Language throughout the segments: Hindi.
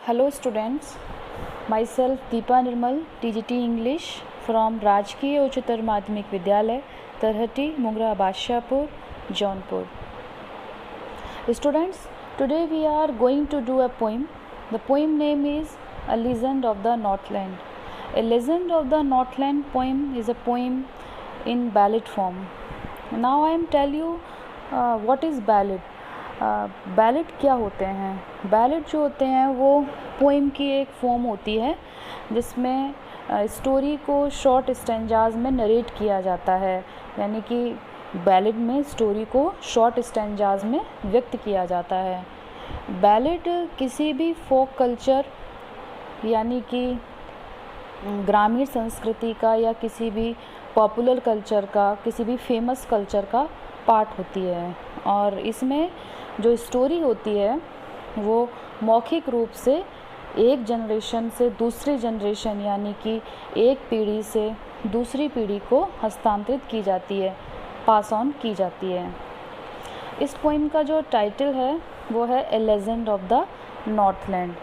Hello students, myself Deepa Nirmal, TGT English from राजकीय उच्चतर माध्यमिक विद्यालय Tarhati Mungra Badshahpur Jaunpur. Students, today we are going to do a poem. The poem name is A Legend of the Northland. A Legend of the Northland poem is a poem in ballad form. Now I am tell you what is ballad. Ballad क्या होते हैं? बैलेड जो होते हैं वो पोइम की एक फॉर्म होती है जिसमें स्टोरी को शॉर्ट स्टैंजाज में नरेट किया जाता है. यानी कि बैलेड में स्टोरी को शॉर्ट स्टैंजाज में व्यक्त किया जाता है. बैलेड किसी भी फोक कल्चर यानी कि ग्रामीण संस्कृति का या किसी भी पॉपुलर कल्चर का, किसी भी फेमस कल्चर का पार्ट होती है. और इसमें जो स्टोरी होती है वो मौखिक रूप से एक जनरेशन से दूसरी जनरेशन यानी कि एक पीढ़ी से दूसरी पीढ़ी को हस्तांतरित की जाती है, पास ऑन की जाती है. इस पोइम का जो टाइटल है वो है ए लेजेंड ऑफ द नॉर्थलैंड.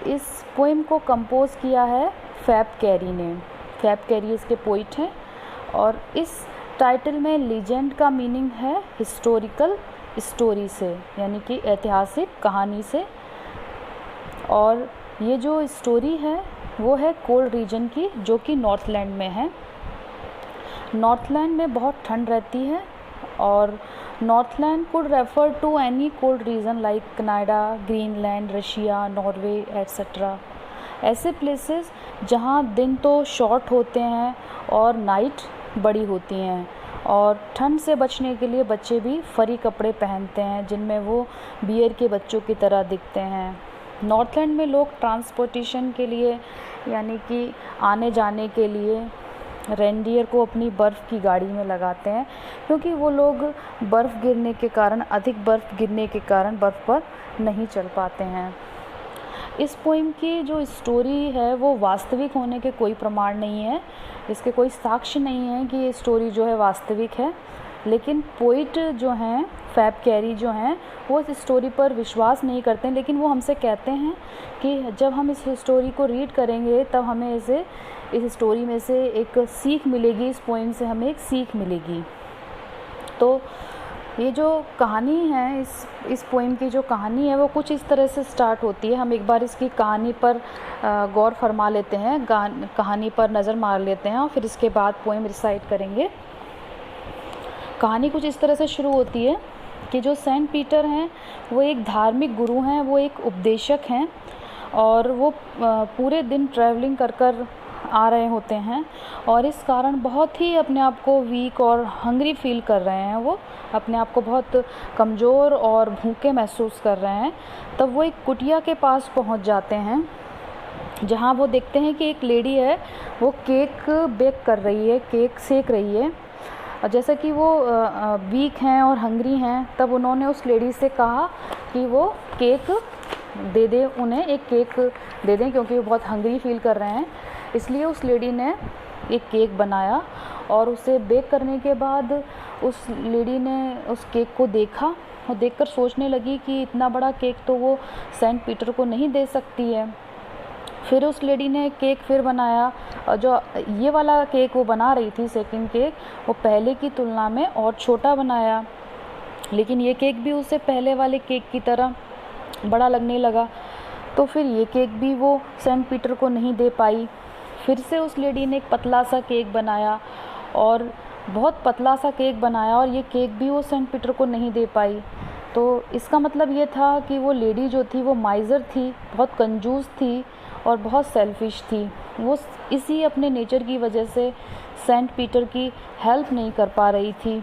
इस पोइम को कंपोज किया है फैब कैरी ने. फैब कैरी इसके पोइट हैं और इस टाइटल में लीजेंड का मीनिंग है हिस्टोरिकल स्टोरी से यानी कि ऐतिहासिक कहानी से. और ये जो स्टोरी है वो है कोल्ड रीजन की जो कि नॉर्थलैंड में है. नॉर्थलैंड में बहुत ठंड रहती है और Northland could refer to any cold region like Canada, Greenland, Russia, Norway etcetera. ऐसे प्लेसेस जहाँ दिन तो शॉर्ट होते हैं और नाइट बड़ी होती हैं और ठंड से बचने के लिए बच्चे भी फरी कपड़े पहनते हैं जिनमें वो बियर के बच्चों की तरह दिखते हैं. नॉर्थलैंड में लोग ट्रांसपोर्टेशन के लिए यानी कि आने जाने के लिए रेंडियर को अपनी बर्फ़ की गाड़ी में लगाते हैं क्योंकि वो लोग बर्फ़ गिरने के कारण, अधिक बर्फ़ गिरने के कारण बर्फ़ पर नहीं चल पाते हैं. इस पोइम की जो स्टोरी है वो वास्तविक होने के कोई प्रमाण नहीं है, इसके कोई साक्ष्य नहीं है कि ये स्टोरी जो है वास्तविक है. लेकिन पोइट जो हैं फैब कैरी जो हैं वो इस स्टोरी पर विश्वास नहीं करते हैं, लेकिन वो हमसे कहते हैं कि जब हम इस स्टोरी को रीड करेंगे तब हमें इस स्टोरी में से एक सीख मिलेगी, इस पोइम से हमें एक सीख मिलेगी. तो ये जो कहानी है, इस पोइम की जो कहानी है वो कुछ इस तरह से स्टार्ट होती है. हम एक बार इसकी कहानी पर गौर फरमा लेते हैं, कहानी पर नज़र मार लेते हैं और फिर इसके बाद पोइम रिसाइट करेंगे. कहानी कुछ इस तरह से शुरू होती है कि जो सेंट पीटर हैं वो एक धार्मिक गुरु हैं, वो एक उपदेशक हैं और वो पूरे दिन ट्रैवलिंग कर आ रहे होते हैं और इस कारण बहुत ही अपने आप को वीक और हंग्री फील कर रहे हैं. वो अपने आप को बहुत कमज़ोर और भूखे महसूस कर रहे हैं. तब वो एक कुटिया के पास पहुंच जाते हैं जहां वो देखते हैं कि एक लेडी है वो केक बेक कर रही है, केक सेक रही है. और जैसा कि वो वीक हैं और हंग्री हैं तब उन्होंने उस लेडी से कहा कि वो केक दे दे, उन्हें एक केक दे दें क्योंकि वो बहुत हंग्री फील कर रहे हैं. इसलिए उस लेडी ने एक केक बनाया और उसे बेक करने के बाद उस लेडी ने उस केक को देखा और देखकर सोचने लगी कि इतना बड़ा केक तो वो सेंट पीटर को नहीं दे सकती है. फिर उस लेडी ने केक फिर बनाया और जो ये वाला केक वो बना रही थी, सेकंड केक, वो पहले की तुलना में और छोटा बनाया. लेकिन ये केक भी उससे पहले वाले केक की तरह बड़ा लगने लगा. तो फिर ये केक भी वो सेंट पीटर को नहीं दे पाई. फिर से उस लेडी ने एक पतला सा केक बनाया और बहुत पतला सा केक बनाया और ये केक भी वो सेंट पीटर को नहीं दे पाई. तो इसका मतलब ये था कि वो लेडी जो थी वो माइज़र थी, बहुत कंजूस थी और बहुत सेल्फिश थी. वो इसी अपने नेचर की वजह से सेंट पीटर की हेल्प नहीं कर पा रही थी.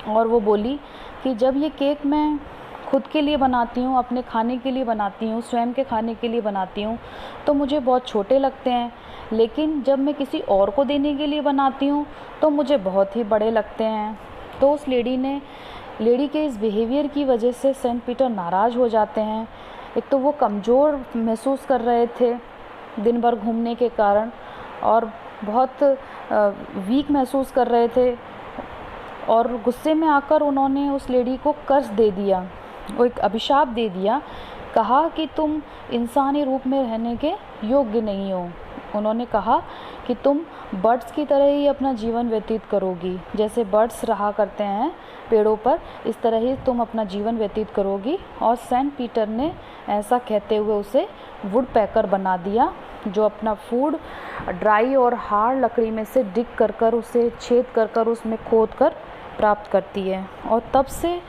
और वो बोली कि जब ये केक मैं खुद के लिए बनाती हूँ, अपने खाने के लिए बनाती हूँ, स्वयं के खाने के लिए बनाती हूँ तो मुझे बहुत छोटे लगते हैं, लेकिन जब मैं किसी और को देने के लिए बनाती हूँ तो मुझे बहुत ही बड़े लगते हैं. तो उस लेडी के इस बिहेवियर की वजह से सेंट पीटर नाराज़ हो जाते हैं. एक तो वो कमज़ोर महसूस कर रहे थे दिन भर घूमने के कारण और बहुत वीक महसूस कर रहे थे और गुस्से में आकर उन्होंने उस लेडी को कर्ज दे दिया, वो एक अभिशाप दे दिया कहा कि तुम इंसानी रूप में रहने के योग्य नहीं हो। उन्होंने कहा कि तुम बर्ड्स की तरह ही अपना जीवन व्यतीत करोगी, जैसे बर्ड्स रहा करते हैं पेड़ों पर, इस तरह ही तुम अपना जीवन व्यतीत करोगी। और सेंट पीटर ने ऐसा कहते हुए उसे वुड पैकर बना दिया, जो अपना फूड ड्राई और हार्ड लकड़ी में से डिग कर कर उसे छेद कर कर उसमें खोद कर प्राप्त करती है। और तब से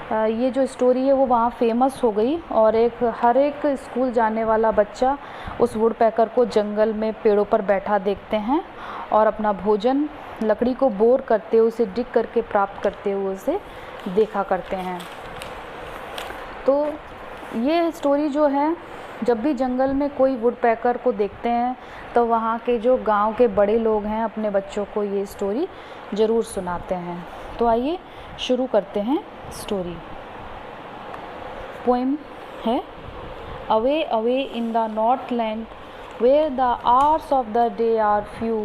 ये जो स्टोरी है वो वहाँ फेमस हो गई, और हर एक स्कूल जाने वाला बच्चा उस वुड पैकर को जंगल में पेड़ों पर बैठा देखते हैं और अपना भोजन लकड़ी को बोर करते हुए, उसे डिग करके प्राप्त करते हुए उसे देखा करते हैं। तो ये स्टोरी जो है, जब भी जंगल में कोई वुड पैकर को देखते हैं तो वहाँ के जो गांव के बड़े लोग हैं अपने बच्चों को ये स्टोरी ज़रूर सुनाते हैं। तो आइए शुरू करते हैं स्टोरी। पोएम है away away in the Northland where the hours of the day are few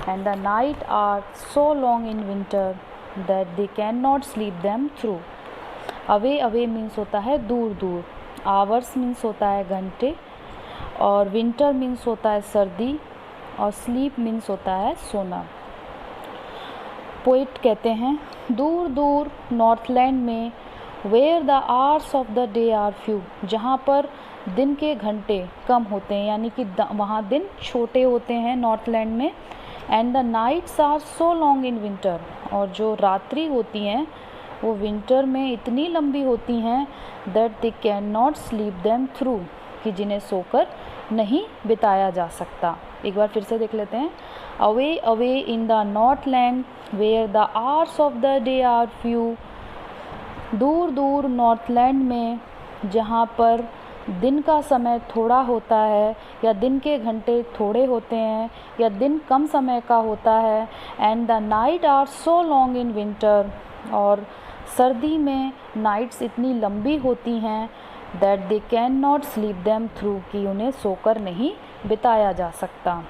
and the night are so long in winter that they can not sleep them through. Away away means होता है दूर दूर, आवर्स मीन्स होता है घंटे, और विंटर मीन्स होता है सर्दी, और स्लीप मीन्स होता है सोना। पोइट कहते हैं दूर दूर नॉर्थलैंड में where the hours of the day are few, जहाँ पर दिन के घंटे कम होते हैं, यानी कि वहाँ दिन छोटे होते हैं नॉर्थलैंड में। And the nights are so long in winter, और जो रात्रि होती हैं वो विंटर में इतनी लंबी होती हैं that they can not sleep them through, कि जिन्हें सोकर नहीं बिताया जा सकता। एक बार फिर से देख लेते हैं। Away away in the Northland where the hours of the day are few, दूर दूर नॉर्थलैंड में जहाँ पर दिन का समय थोड़ा होता है, या दिन के घंटे थोड़े होते हैं, या दिन कम समय का होता है। And the night are so long in winter, और सर्दी में नाइट्स इतनी लंबी होती हैं that they can not sleep them through, कि उन्हें सोकर नहीं बिताया जा सकता।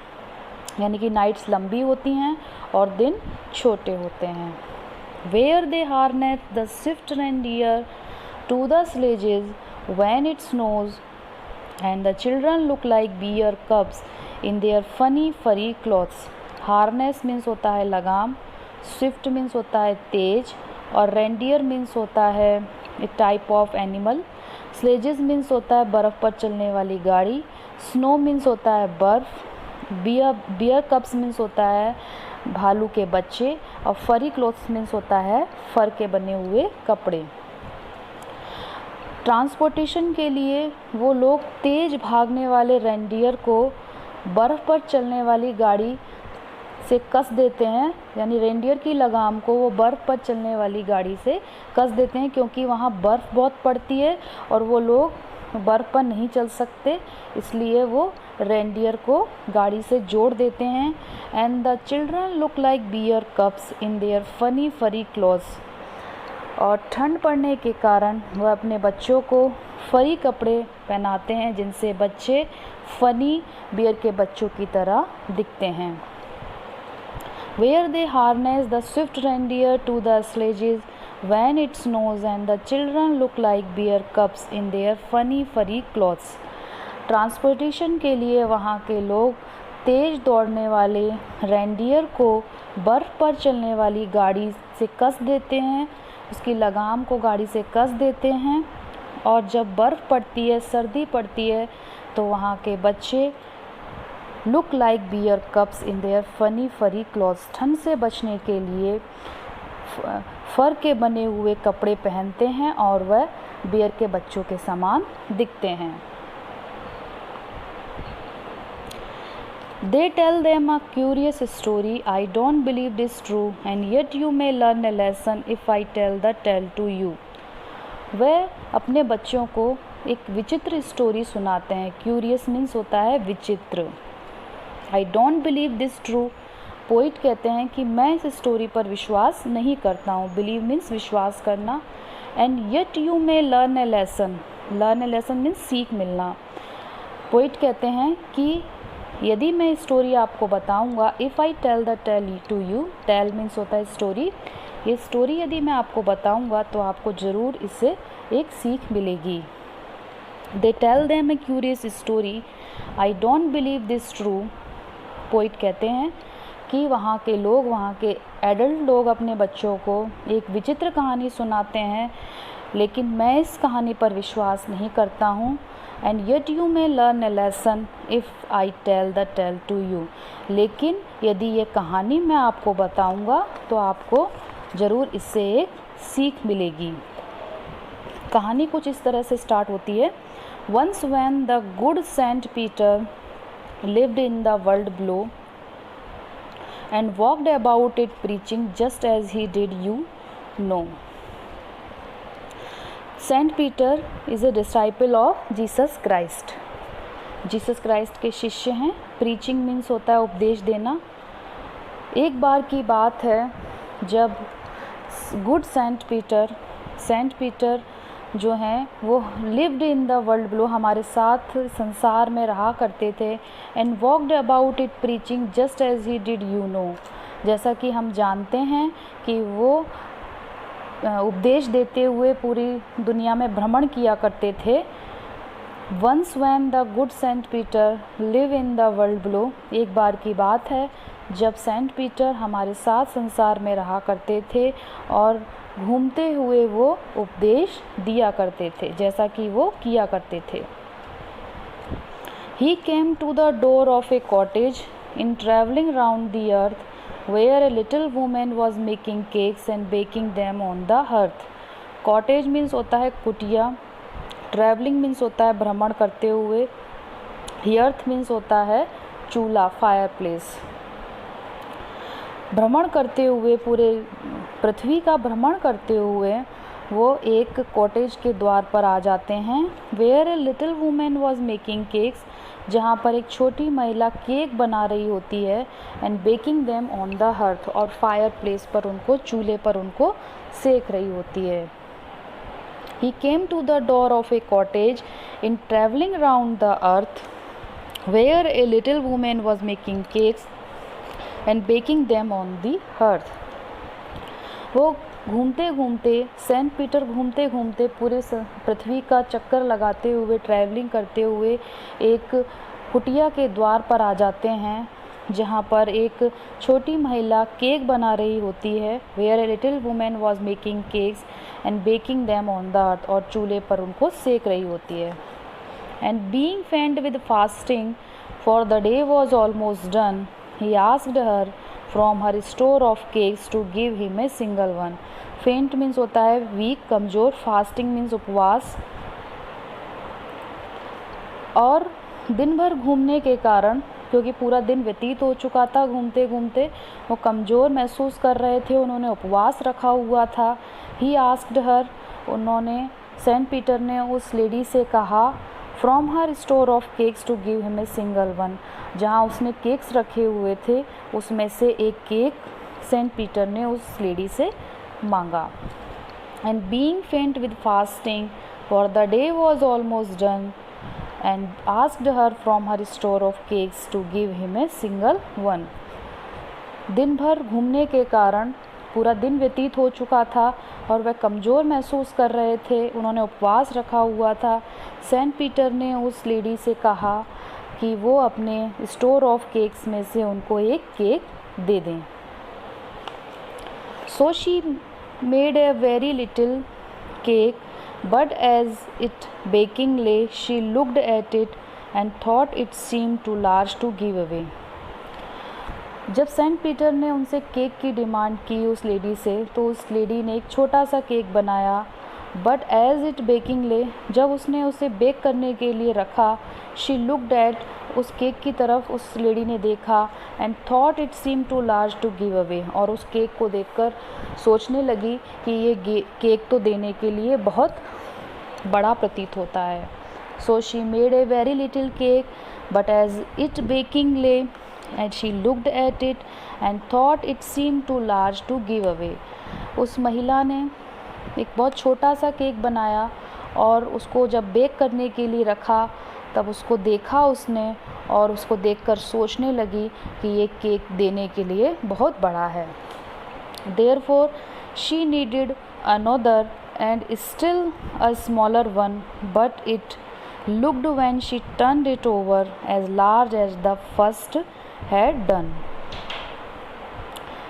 यानी कि नाइट्स लंबी होती हैं और दिन छोटे होते हैं। Where they harness the swift reindeer to the sledges when it snows and the children look like bear cubs in their funny furry clothes। harness means होता है लगाम, swift means होता है तेज, और reindeer means होता है एक type of animal, sledges means होता है बर्फ़ पर चलने वाली गाड़ी, snow means होता है बर्फ़, bear cubs means होता है भालू के बच्चे, और furry clothes means होता है फर के बने हुए कपड़े। ट्रांसपोर्टेशन के लिए वो लोग तेज़ भागने वाले रेंडियर को बर्फ़ पर चलने वाली गाड़ी से कस देते हैं, यानी रेंडियर की लगाम को वो बर्फ़ पर चलने वाली गाड़ी से कस देते हैं, क्योंकि वहाँ बर्फ़ बहुत पड़ती है और वो लोग बर्फ़ पर नहीं चल सकते, इसलिए वो रेंडियर को गाड़ी से जोड़ देते हैं। And the children look like bear cubs in their funny furry clothes, और ठंड पड़ने के कारण वह अपने बच्चों को फरी कपड़े पहनाते हैं, जिनसे बच्चे फनी बियर के बच्चों की तरह दिखते हैं। Where they harness the swift reindeer to the sledges when it snows and the children look like bear cubs in their funny furry clothes. Transportation के लिए वहाँ के लोग तेज़ दौड़ने वाले रेंडियर को बर्फ़ पर चलने वाली गाड़ी से कस देते हैं, उसकी लगाम को गाड़ी से कस देते हैं, और जब बर्फ़ पड़ती है, सर्दी पड़ती है, तो वहाँ के बच्चे look like bear cubs in their funny furry clothes, ठंड से बचने के लिए फर के बने हुए कपड़े पहनते हैं और वह बियर के बच्चों के समान दिखते हैं। They tell them a curious story. I don't believe this true, and yet you may learn a lesson if I tell the tale to you। वह अपने बच्चों को एक विचित्र स्टोरी सुनाते हैं। क्यूरियस मीन्स होता है विचित्र। I don't believe this true, poet कहते हैं कि मैं इस स्टोरी पर विश्वास नहीं करता हूँ। बिलीव मीन्स विश्वास करना, and yet you may learn a lesson, learn a lesson means सीख मिलना। पोइट कहते हैं कि यदि मैं स्टोरी आपको बताऊंगा, if I tell the tale to you, tell means होता है स्टोरी, ये स्टोरी यदि मैं आपको बताऊंगा तो आपको ज़रूर इससे एक सीख मिलेगी। They tell them a curious story, I don't believe this true. Poet कहते हैं कि वहाँ के लोग, वहाँ के एडल्ट लोग अपने बच्चों को एक विचित्र कहानी सुनाते हैं, लेकिन मैं इस कहानी पर विश्वास नहीं करता हूँ। And yet you may learn a lesson if I tell the tale to you. लेकिन यदि ये कहानी मैं आपको बताऊँगा तो आपको ज़रूर इससे एक सीख मिलेगी। कहानी कुछ इस तरह से स्टार्ट होती है। Once when the good saint Peter lived in the world below and walked about it preaching just as he did, you know. Saint Peter is a disciple of Jesus Christ. Jesus Christ के शिष्य हैं। प्रीचिंग मीन्स होता है उपदेश देना। एक बार की बात है जब गुड सेंट पीटर जो हैं वो lived in the world below, हमारे साथ संसार में रहा करते थे। And walked about it preaching just as he did, you know. जैसा कि हम जानते हैं कि वो उपदेश देते हुए पूरी दुनिया में भ्रमण किया करते थे। Once when the good saint Peter live in the world below, एक बार की बात है जब सेंट पीटर हमारे साथ संसार में रहा करते थे और घूमते हुए वो उपदेश दिया करते थे, जैसा कि वो किया करते थे। He came to the door of a cottage in traveling round the earth, where a little woman was making cakes and baking them on the hearth. Cottage means होता है कुटिया, traveling means होता है भ्रमण करते हुए, earth means होता है चूल्हा, fireplace। भ्रमण करते हुए, पूरे पृथ्वी का भ्रमण करते हुए वो एक कॉटेज के द्वार पर आ जाते हैं। Where a little women was making cakes, जहाँ पर एक छोटी महिला केक बना रही होती है। And baking them on the hearth, और फायर प्लेस पर उनको, चूल्हे पर उनको सेक रही होती है। He came to the door of a cottage in travelling round the earth, where a little women was making cakes and baking them on the hearth. वो घूमते घूमते, सेंट पीटर घूमते घूमते पूरे पृथ्वी का चक्कर लगाते हुए, ट्रैवलिंग करते हुए एक कुटिया के द्वार पर आ जाते हैं, जहाँ पर एक छोटी महिला केक बना रही होती है। Where a little women was making cakes and baking them on the earth, और चूल्हे पर उनको सेक रही होती है। And being faint with fasting for the day was almost done, he asked her from her store of cakes to give him a single one. फेंट मीन्स होता है वीक, कमज़ोर। फास्टिंग मीन्स उपवास। और दिन भर घूमने के कारण, क्योंकि पूरा दिन व्यतीत हो चुका था घूमते घूमते, वो कमज़ोर महसूस कर रहे थे, उन्होंने उपवास रखा हुआ था। ही आस्क्ड हर, उन्होंने, सेंट पीटर ने उस लेडी से कहा, from her store of cakes to give him a single one, जहाँ उसने केक्स रखे हुए थे उसमें से एक केक सेंट पीटर ने उस लेडी से मांगा। And being faint with fasting for the day was almost done and asked her from her store of cakes to give him a single one. दिन भर घूमने के कारण पूरा दिन व्यतीत हो चुका था और वह कमज़ोर महसूस कर रहे थे, उन्होंने उपवास रखा हुआ था। सेंट पीटर ने उस लेडी से कहा कि वो अपने स्टोर ऑफ केक्स में से उनको एक केक दे दें। So she made a very little cake, but as it baking lay she looked at it and thought it seemed too large to give away. जब सेंट पीटर ने उनसे केक की डिमांड की उस लेडी से, तो उस लेडी ने एक छोटा सा केक बनाया, बट एज इट बेकिंग ले, जब उसने उसे बेक करने के लिए रखा, शी लुक्ड एट, उस केक की तरफ उस लेडी ने देखा, and thought it seem to large to give away, और उस केक को देखकर सोचने लगी कि ये केक तो देने के लिए बहुत बड़ा प्रतीत होता है। So she made a very little cake, but as it baking lay and she looked at it and thought it seem to large to give away. उस महिला ने एक बहुत छोटा सा केक बनाया और उसको जब बेक करने के लिए रखा, तब उसको देखा उसने, और उसको देखकर सोचने लगी कि ये केक देने के लिए बहुत बड़ा है। Therefore she needed another and still a smaller one, but it looked when she turned it over as large as the first had done.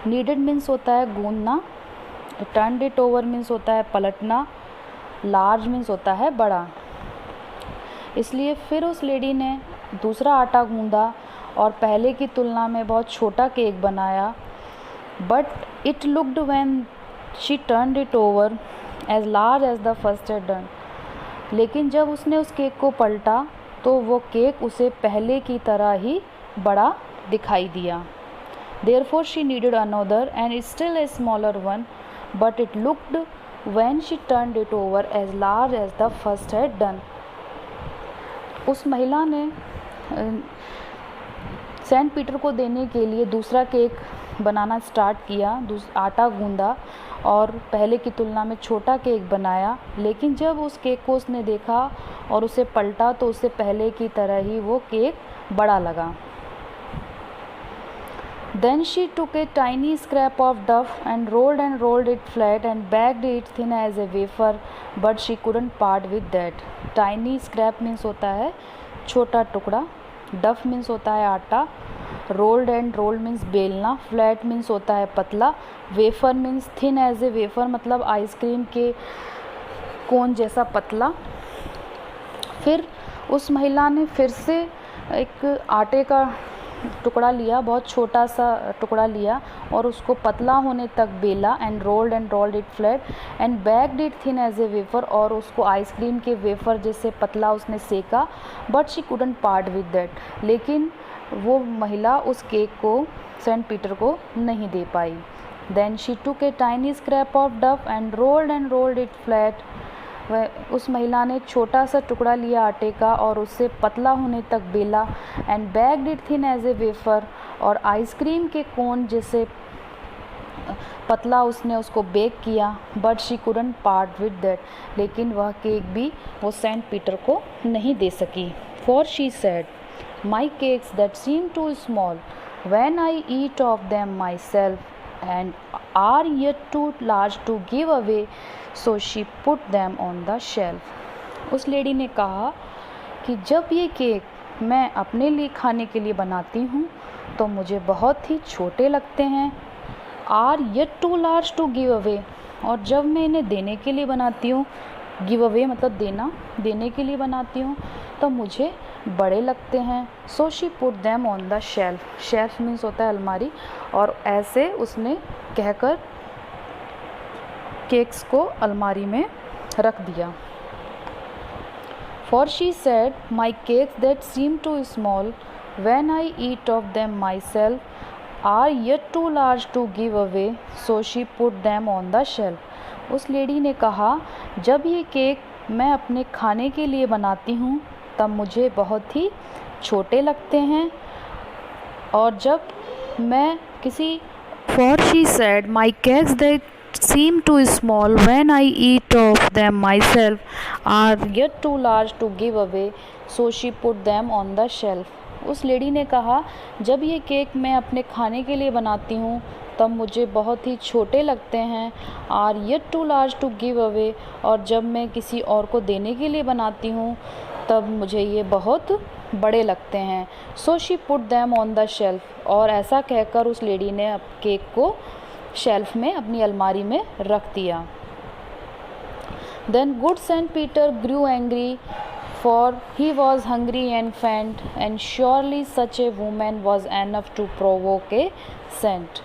Kneaded means होता है गूंदना, turned it over means होता है पलटना, large means होता है बड़ा। इसलिए फिर उस लेडी ने दूसरा आटा गूंदा और पहले की तुलना में बहुत छोटा केक बनाया। But it looked when she turned it over as large as the first had done. लेकिन जब उसने उस केक को पलटा तो वो केक उसे पहले की तरह ही बड़ा दिखाई दिया। Therefore she needed another and still a smaller one, but it looked when she turned it over as large as the first had done. उस महिला ने सेंट पीटर को देने के लिए दूसरा केक बनाना स्टार्ट किया, आटा गूंदा और पहले की तुलना में छोटा केक बनाया। लेकिन जब उस केक को उसने देखा और उसे पलटा तो उसे पहले की तरह ही वो केक बड़ा लगा। Then she took a tiny scrap of duff and rolled it flat and baked it thin as a wafer, but she couldn't part with that. Tiny scrap means होता है छोटा टुकड़ा, duff means होता है आटा, rolled means बेलना, flat means होता है पतला, wafer means thin as a wafer मतलब आइसक्रीम के कोन जैसा पतला। फिर उस महिला ने फिर से एक आटे का टुकड़ा लिया, बहुत छोटा सा टुकड़ा लिया और उसको पतला होने तक बेला and rolled it flat and baked it thin as a wafer, और उसको आइसक्रीम के वेफर जैसे पतला उसने सेका। But she couldn't part with that, लेकिन वो महिला उस केक को सेंट पीटर को नहीं दे पाई। Then she took a tiny scrap of dough and rolled it flat. उस महिला ने छोटा सा टुकड़ा लिया आटे का और उससे पतला होने तक बेला and baked it thin as a wafer, और आइसक्रीम के कोन जैसे पतला उसने उसको बेक किया। But she couldn't part with that, लेकिन वह केक भी वो सेंट पीटर को नहीं दे सकी। For she said, my cakes that seem too small when I eat of them myself and are yet too large to give away, so she put them on the shelf. उस लेडी ने कहा कि जब ये केक मैं अपने लिए खाने के लिए बनाती हूँ तो मुझे बहुत ही छोटे लगते हैं। are yet too large to give away, और जब मैं इन्हें देने के लिए बनाती हूँ, गिव अवे मतलब देने के लिए बनाती हूँ तो मुझे बड़े लगते हैं। सो she put them on the shelf, shelf means होता है अलमारी, और ऐसे उसने कहकर केक्स को अलमारी में रख दिया। For she said, my cakes that seem too small when I eat of them myself are yet too large to give away, so she put them on the shelf. उस लेडी ने कहा, जब ये केक मैं अपने खाने के लिए बनाती हूँ तब मुझे बहुत ही छोटे लगते हैं, और जब मैं किसी For she said, my cakes that seem too small when I eat of them myself are yet too large to give away, so she put them on the shelf. उस लेडी ने कहा, जब ये केक मैं अपने खाने के लिए बनाती हूँ तब मुझे बहुत ही छोटे लगते हैं, are yet too large to give away, और जब मैं किसी और को देने के लिए बनाती हूँ तब मुझे ये बहुत बड़े लगते हैं। सो she put them on the shelf, और ऐसा कहकर उस लेडी ने अब केक को शेल्फ में अपनी अलमारी में रख दिया। Then good saint Peter grew angry, for he was hungry and faint, and surely such a woman was enough to provoke a saint.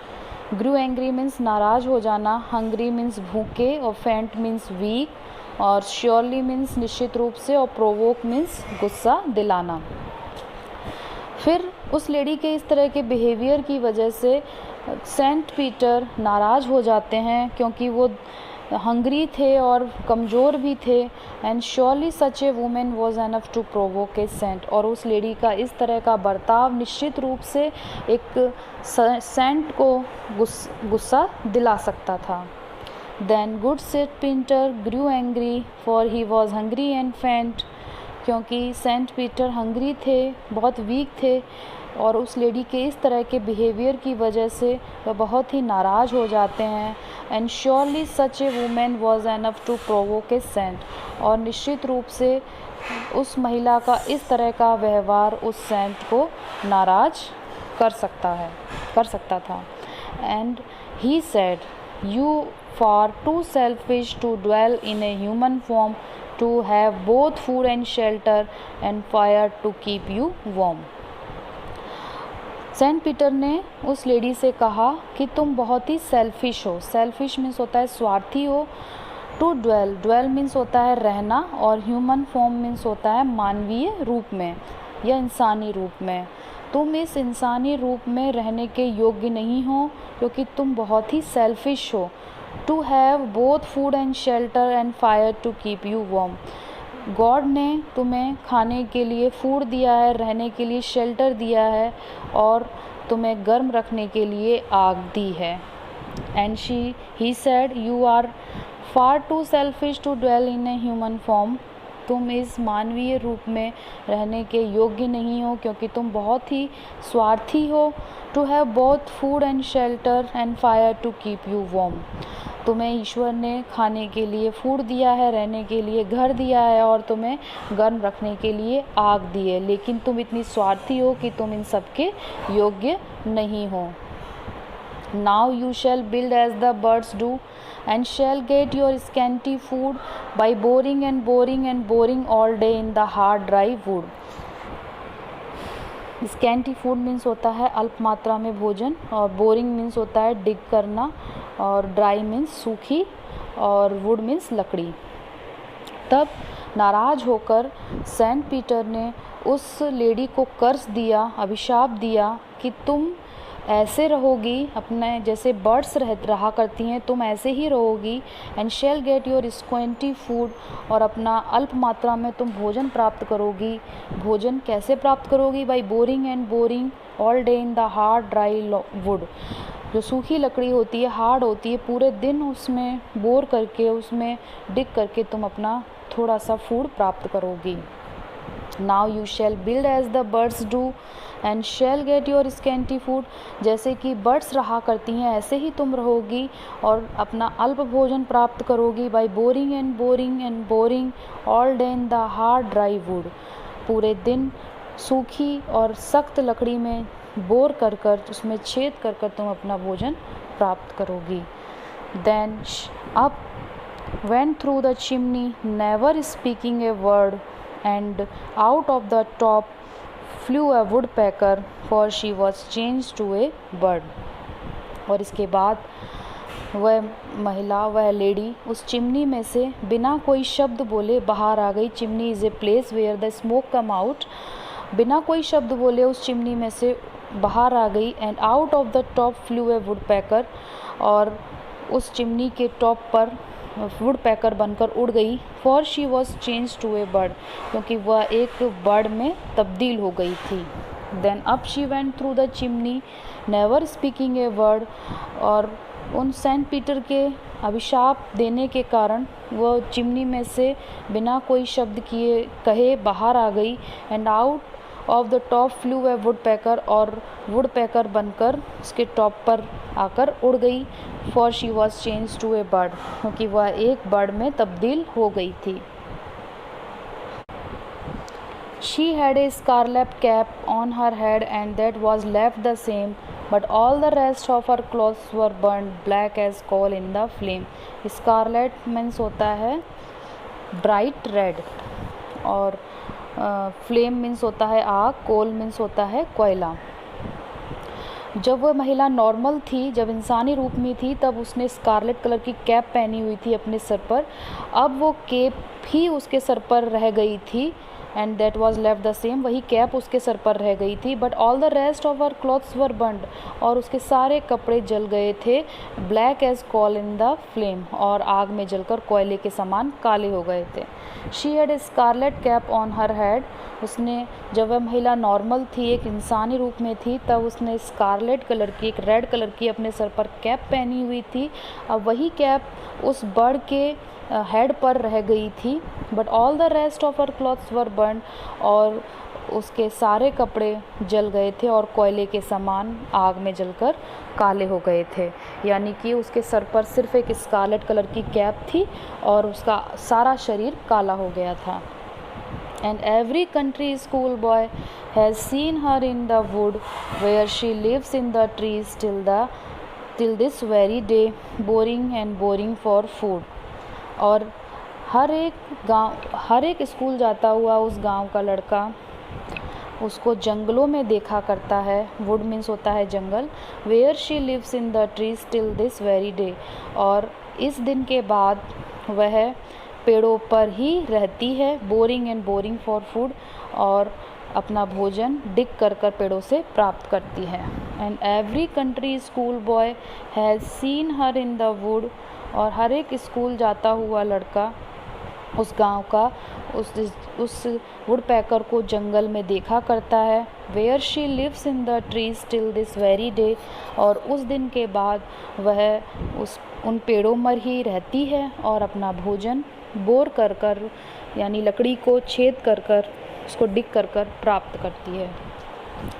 Grew angry means नाराज़ हो जाना, hungry means भूखे, और faint means weak, और surely means निश्चित रूप से, और provoke means गुस्सा दिलाना। फिर उस लेडी के इस तरह के बिहेवियर की वजह से सेंट पीटर नाराज़ हो जाते हैं, क्योंकि वो हंग्री थे और कमज़ोर भी थे। And surely such a woman was enough to provoke a saint, और उस लेडी का इस तरह का बर्ताव निश्चित रूप से एक सेंट को गुस्सा दिला सकता था। Then good saint Peter grew angry, for he was hungry and faint, क्योंकि सेंट पीटर हंग्री थे, बहुत वीक थे, और उस लेडी के इस तरह के बिहेवियर की वजह से वह बहुत ही नाराज़ हो जाते हैं। And surely such a woman was enough to provoke a saint, और निश्चित रूप से उस महिला का इस तरह का व्यवहार उस सेंट को नाराज़ कर सकता था। And he said, you far too selfish to dwell in a human form to have both food and shelter and fire to keep you warm. Saint Peter ने उस लेडी से कहा कि तुम बहुत ही सेल्फिश हो। सेल्फिश मीन्स होता है स्वार्थी हो। टू ड्वेल मीन्स होता है रहना, और ह्यूमन फॉर्म मीन्स होता है मानवीय रूप में या इंसानी रूप में। तुम इस इंसानी रूप में रहने के योग्य नहीं हो क्योंकि तुम बहुत ही सेल्फिश हो। To have both food and shelter and fire to keep you warm. God ने तुम्हें खाने के लिए फूड दिया है, रहने के लिए शेल्टर दिया है, और तुम्हें गर्म रखने के लिए आग दी है। And he said, you are far too selfish to dwell in a human form. तुम इस मानवीय रूप में रहने के योग्य नहीं हो क्योंकि तुम बहुत ही स्वार्थी हो। To have both food and shelter and fire to keep you warm. तुम्हें ईश्वर ने खाने के लिए फूड दिया है, रहने के लिए घर दिया है, और तुम्हें गर्म रखने के लिए आग दी है, लेकिन तुम इतनी स्वार्थी हो कि तुम इन सब के योग्य नहीं हो। Now you shall build as the birds do and shall get your scanty food by boring and boring and boring all day in the hard dry wood। Scanty food means होता है अल्प मात्रा में भोजन, और बोरिंग मीन्स होता है डिग करना, और ड्राई मीन्स सूखी, और वुड मीन्स लकड़ी। तब नाराज़ होकर सेंट पीटर ने उस लेडी को कर्ज दिया, अभिशाप दिया कि तुम ऐसे रहोगी, अपने जैसे बर्ड्स रहा करती हैं तुम ऐसे ही रहोगी। And shall get your scanty food, और अपना अल्प मात्रा में तुम भोजन प्राप्त करोगी। भोजन कैसे प्राप्त करोगी? By boring and boring all day in the hard dry would. जो सूखी लकड़ी होती है, हार्ड होती है, पूरे दिन उसमें बोर करके, उसमें डिग करके तुम अपना थोड़ा सा फूड प्राप्त करोगी। Now you shall build as the birds do and shall get your scanty food. जैसे कि बर्ड्स रहा करती हैं ऐसे ही तुम रहोगी और अपना अल्प भोजन प्राप्त करोगी। By boring and boring and boring all day in the hard dry would. पूरे दिन सूखी और सख्त लकड़ी में बोर कर कर, उसमें छेद कर कर तुम अपना भोजन प्राप्त करोगी। Then up went through the chimney, never speaking a word, and out of the top flew a woodpecker, for she was changed to a bird। और इसके बाद वह महिला, वह लेडी उस चिमनी में से बिना कोई शब्द बोले बाहर आ गई। Chimney is a place where the smoke come out. बिना कोई शब्द बोले उस चिमनी में से बाहर आ गई। And out of the top flew a woodpecker, और उस चिमनी के टॉप पर वुडपैकर बनकर उड़ गई। For she was change to a bird, क्योंकि वह एक बर्ड में तब्दील हो गई थी। Then up she went through the chimney, never speaking a word. और उन सेंट पीटर के अभिशाप देने के कारण वह चिमनी में से बिना कोई शब्द किए कहे बाहर आ गई। And out of the top flew a woodpecker, और वुडपैकर बनकर उसके टॉप पर आकर उड़ गई। For she was change to a bird, क्योंकि वह एक बर्ड में तब्दील हो गई थी। She had a scarlet cap on her head and that was left the same, but all the rest of her clothes were burned black as coal in the flame। Scarlet means होता है bright red, और फ्लेम मीन्स होता है आग, कोल मीन्स होता है कोयला। जब वह महिला नॉर्मल थी, जब इंसानी रूप में थी, तब उसने स्कारलेट कलर की कैप पहनी हुई थी अपने सर पर। अब वो कैप ही उसके सर पर रह गई थी। And that was left the same, वही कैप उसके सर पर रह गई थी। But all the rest of our clothes were burned, और उसके सारे कपड़े जल गए थे। Black as coal in the flame, और आग में जलकर कोयले के समान काले हो गए थे। She had a scarlet cap on her head. उसने, जब वह महिला नॉर्मल थी, एक इंसानी रूप में थी, तब उसने स्कारलेट कलर की, एक रेड कलर की अपने सर पर कैप पहनी हुई थी। अब वही कैप उस बर्ड के हेड पर रह गई थी, but all the rest of her clothes were burn, और उसके सारे कपड़े जल गए थे और कोयले के समान आग में जलकर काले हो गए थे। यानी कि उसके सर पर सिर्फ एक स्कारलेट कलर की कैप थी और उसका सारा शरीर काला हो गया था। And every country school boy has seen her in the wood where she lives in the trees till this very day, boring for food. और हर एक स्कूल जाता हुआ उस गांव का लड़का उसको जंगलों में देखा करता है। वुड मीन्स होता है जंगल। Where she lives in the trees till this very day, और इस दिन के बाद वह पेड़ों पर ही रहती है। बोरिंग फॉर फूड, और अपना भोजन डिग कर पेड़ों से प्राप्त करती है। And every country school boy has seen her in the wood, और हर एक स्कूल जाता हुआ लड़का उस गांव का उस वुड पैकर को जंगल में देखा करता है। Where she lives in the trees till this very day, और उस दिन के बाद वह उन पेड़ों में ही रहती है और अपना भोजन बोर कर यानी लकड़ी को छेद कर उसको डिग कर प्राप्त करती है।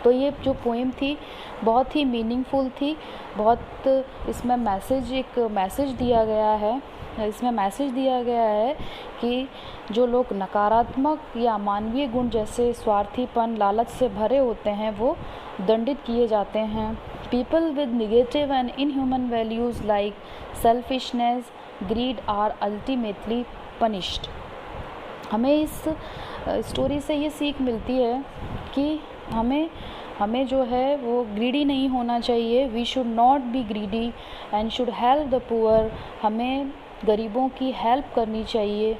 तो ये जो पोएम थी बहुत ही मीनिंगफुल थी, बहुत इसमें एक मैसेज दिया गया है। इसमें मैसेज दिया गया है कि जो लोग नकारात्मक या मानवीय गुण जैसे स्वार्थीपन, लालच से भरे होते हैं वो दंडित किए जाते हैं। People with negative and inhuman values like selfishness, greed are ultimately punished. हमें इस स्टोरी से ये सीख मिलती है कि हमें जो है वो ग्रीडी नहीं होना चाहिए। We should not be greedy and should help the poor. हमें गरीबों की हेल्प करनी चाहिए।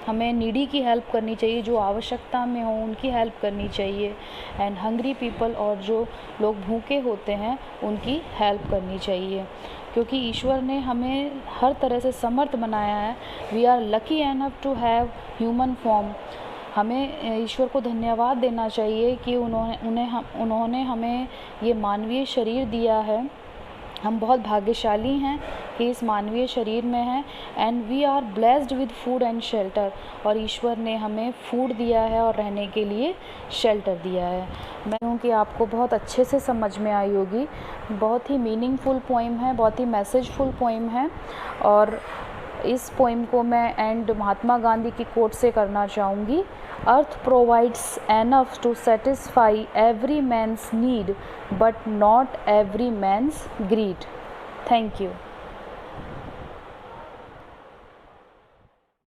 हमें नीडी की हेल्प करनी चाहिए, जो आवश्यकता में हो उनकी हेल्प करनी चाहिए। एंड हंग्री पीपल, और जो लोग भूखे होते हैं उनकी हेल्प करनी चाहिए, क्योंकि ईश्वर ने हमें हर तरह से समर्थ बनाया है। We are lucky enough to have human form. हमें ईश्वर को धन्यवाद देना चाहिए कि उन्होंने हमें ये मानवीय शरीर दिया है। हम बहुत भाग्यशाली हैं कि इस मानवीय शरीर में हैं। And we are blessed with food and shelter, और ईश्वर ने हमें फूड दिया है और रहने के लिए शेल्टर दिया है। मैं कहूँ कि आपको बहुत अच्छे से समझ में आई होगी। बहुत ही मीनिंगफुल पोइम है, बहुत ही मैसेजफुल पोइम है। और इस पोइम को मैं एंड महात्मा गांधी की कोट से करना चाहूँगी। Earth provides enough to satisfy every man's need but not every man's greed. Thank you.